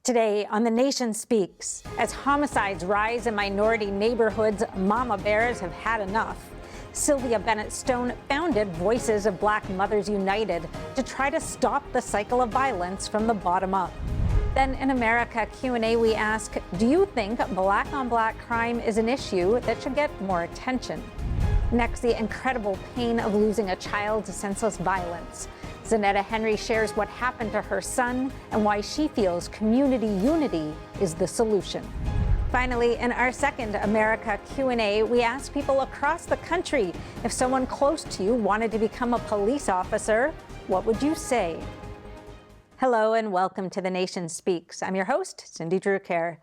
Today on The Nation Speaks, as homicides rise in minority neighborhoods, mama bears have had enough. Sylvia Bennett-Stone founded Voices of Black Mothers United to try to stop the cycle of violence from the bottom up. Then in America Q&A, we ask, do you think black-on-black crime is an issue that should get more attention? Next, the incredible pain of losing a child to senseless violence. Zanetia Henry shares what happened to her son and why she feels community unity is the solution. Finally, in our second America Q&A, we ask people across the country, if someone close to you wanted to become a police officer, what would you say? Hello and welcome to The Nation Speaks. I'm your host, Cindy Drew-Care.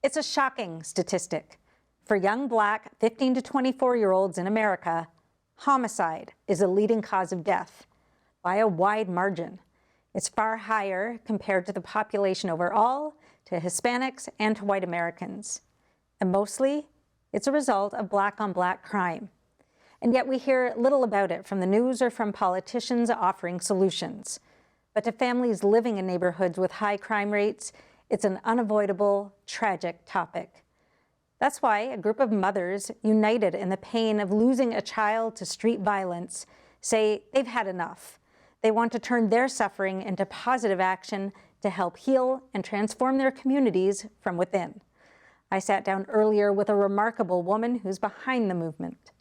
It's a shocking statistic. For young Black 15 to 24-year-olds in America, homicide is a leading cause of death by a wide margin. It's far higher compared to the population overall, to Hispanics, and to white Americans. And mostly, it's a result of black-on-black crime. And yet we hear little about it from the news or from politicians offering solutions. But to families living in neighborhoods with high crime rates, it's an unavoidable, tragic topic. That's why a group of mothers united in the pain of losing a child to street violence say they've had enough. They want to turn their suffering into positive action to help heal and transform their communities from within. I sat down earlier with a remarkable woman who's behind the movement.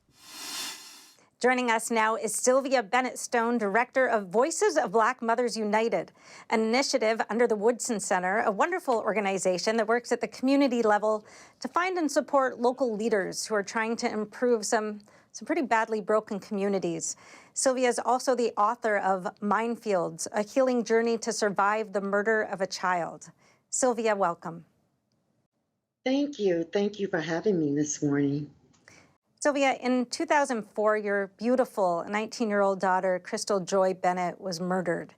Joining us now is Sylvia Bennett-Stone, Director of Voices of Black Mothers United, an initiative under the Woodson Center, a wonderful organization that works at the community level to find and support local leaders who are trying to improve some pretty badly broken communities. Sylvia is also the author of Minefields, A Healing Journey to Survive the Murder of a Child. Sylvia, welcome. Thank you. Thank you for having me this morning. Sylvia, in 2004, your beautiful 19-year-old daughter, Crystal Joy Bennett, was murdered.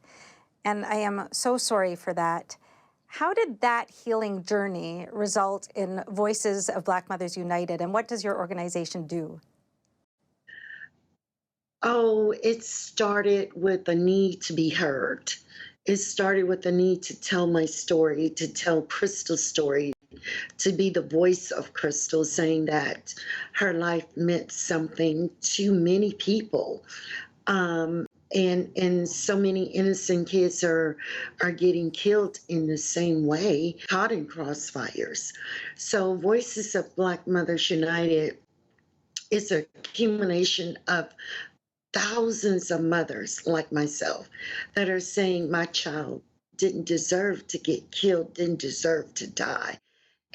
And I am so sorry for that. How did that healing journey result in Voices of Black Mothers United, and what does your organization do? Oh, it started with a need to be heard. It started with the need to tell my story, to tell Crystal's story, to be the voice of Crystal, saying that her life meant something to many people. And so many innocent kids are getting killed in the same way, caught in crossfires. So Voices of Black Mothers United is a accumulation of thousands of mothers like myself that are saying my child didn't deserve to get killed, didn't deserve to die.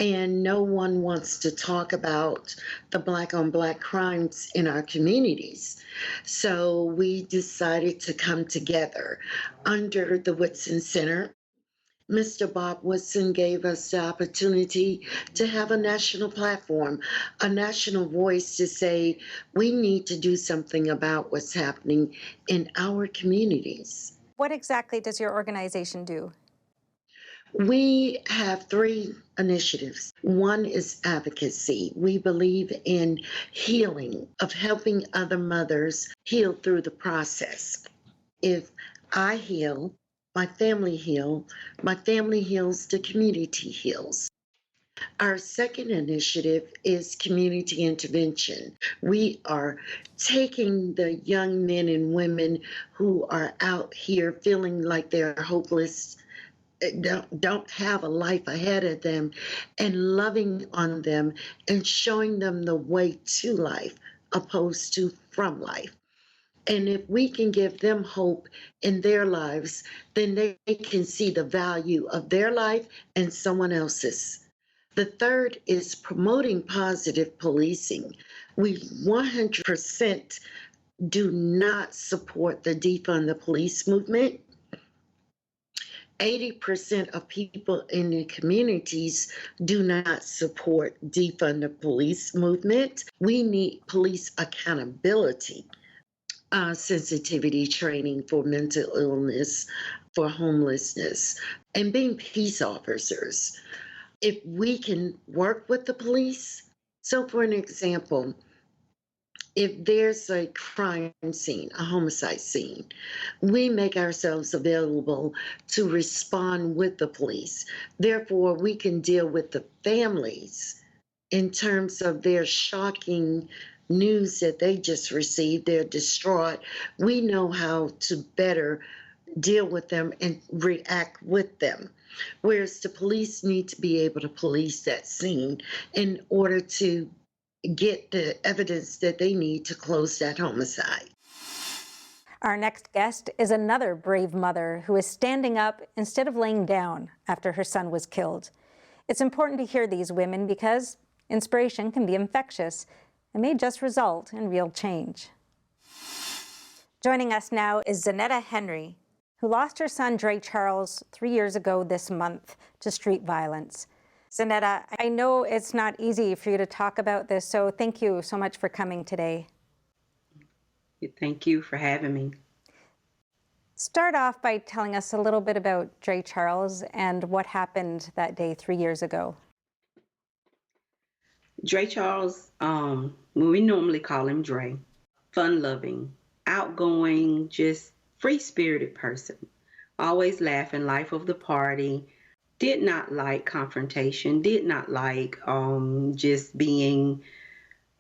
And no one wants to talk about the black-on-black crimes in our communities. So we decided to come together under the Woodson Center. Mr. Bob Woodson gave us the opportunity to have a national platform, a national voice to say, we need to do something about what's happening in our communities. What exactly does your organization do? We have three initiatives. One is advocacy. We believe in healing, of helping other mothers heal through the process. If I heal, my family heals, the community heals. Our second initiative is community intervention. We are taking the young men and women who are out here feeling like they're hopeless, don't have a life ahead of them, and loving on them and showing them the way to life opposed to from life. And if we can give them hope in their lives, then they can see the value of their life and someone else's. The third is promoting positive policing. We 100% do not support the defund the police movement. 80% of people in the communities do not support defund the police movement. We need police accountability. Sensitivity training for mental illness, for homelessness, and being peace officers. If we can work with the police, so for an example, If there's a crime scene, a homicide scene, we make ourselves available to respond with the police. Therefore, we can deal with the families in terms of their shocking news that they just received. They're distraught. We know how to better deal with them and react with them. Whereas the police need to be able to police that scene in order to get the evidence that they need to close that homicide. Our next guest is another brave mother who is standing up instead of laying down after her son was killed. It's important to hear these women because inspiration can be infectious and may just result in real change. Joining us now is Zanetia Henry, who lost her son Dre Charles 3 years ago this month to street violence. Zanetia, I know it's not easy for you to talk about this, so thank you so much for coming today. Thank you for having me. Start off by telling us a little bit about Dre Charles and what happened that day 3 years ago. Dre Charles, we normally call him Dre, fun-loving, outgoing, just free-spirited person, always laughing, life of the party. Did not like confrontation, did not like just being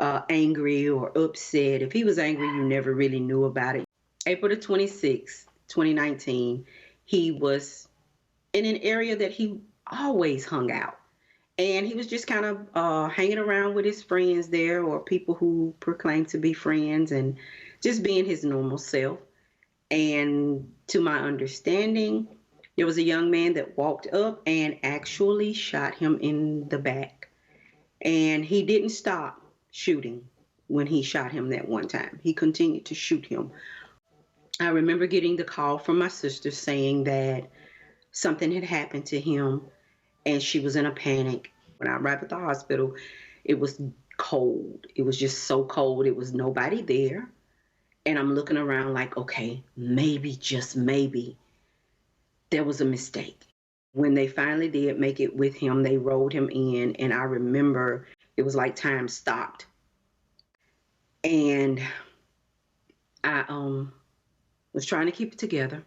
angry or upset. If he was angry, you never really knew about it. April the 26th, 2019, he was in an area that he always hung out. And he was just kind of hanging around with his friends there, or people who proclaim to be friends, and just being his normal self. And to my understanding, there was a young man that walked up and actually shot him in the back. And he didn't stop shooting when he shot him that one time. He continued to shoot him. I remember getting the call from my sister saying that something had happened to him and she was in a panic. When I arrived at the hospital, it was cold. It was just so cold. It was nobody there. And I'm looking around like, okay, maybe, just maybe, there was a mistake. When they finally did make it with him, they rolled him in, and I remember it was like time stopped. And I was trying to keep it together.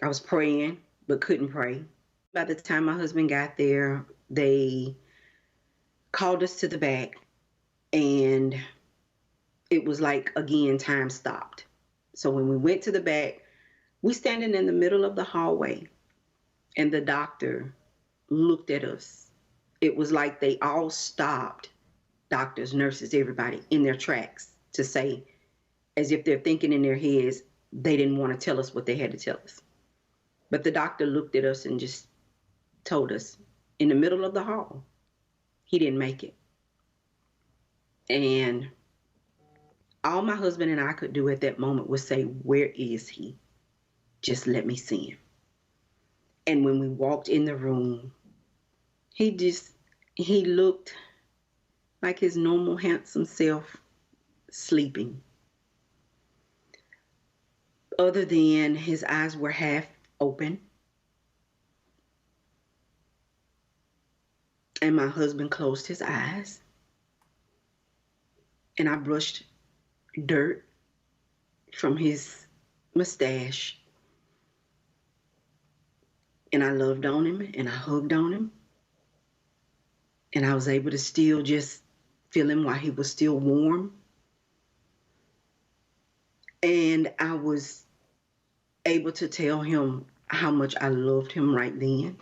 I was praying, but couldn't pray. By the time my husband got there, they called us to the back, and it was like, again, time stopped. So when we went to the back, we standing in the middle of the hallway, and the doctor looked at us. It was like they all stopped, doctors, nurses, everybody, in their tracks to say, as if they're thinking in their heads, they didn't want to tell us what they had to tell us. But the doctor looked at us and just told us, in the middle of the hall, he didn't make it. And all my husband and I could do at that moment was say, where is he? Just let me see him. And when we walked in the room, he looked like his normal handsome self, sleeping. Other than his eyes were half open. And my husband closed his eyes. And I brushed dirt from his mustache. And I loved on him, and I hugged on him. And I was able to still just feel him while he was still warm. And I was able to tell him how much I loved him right then.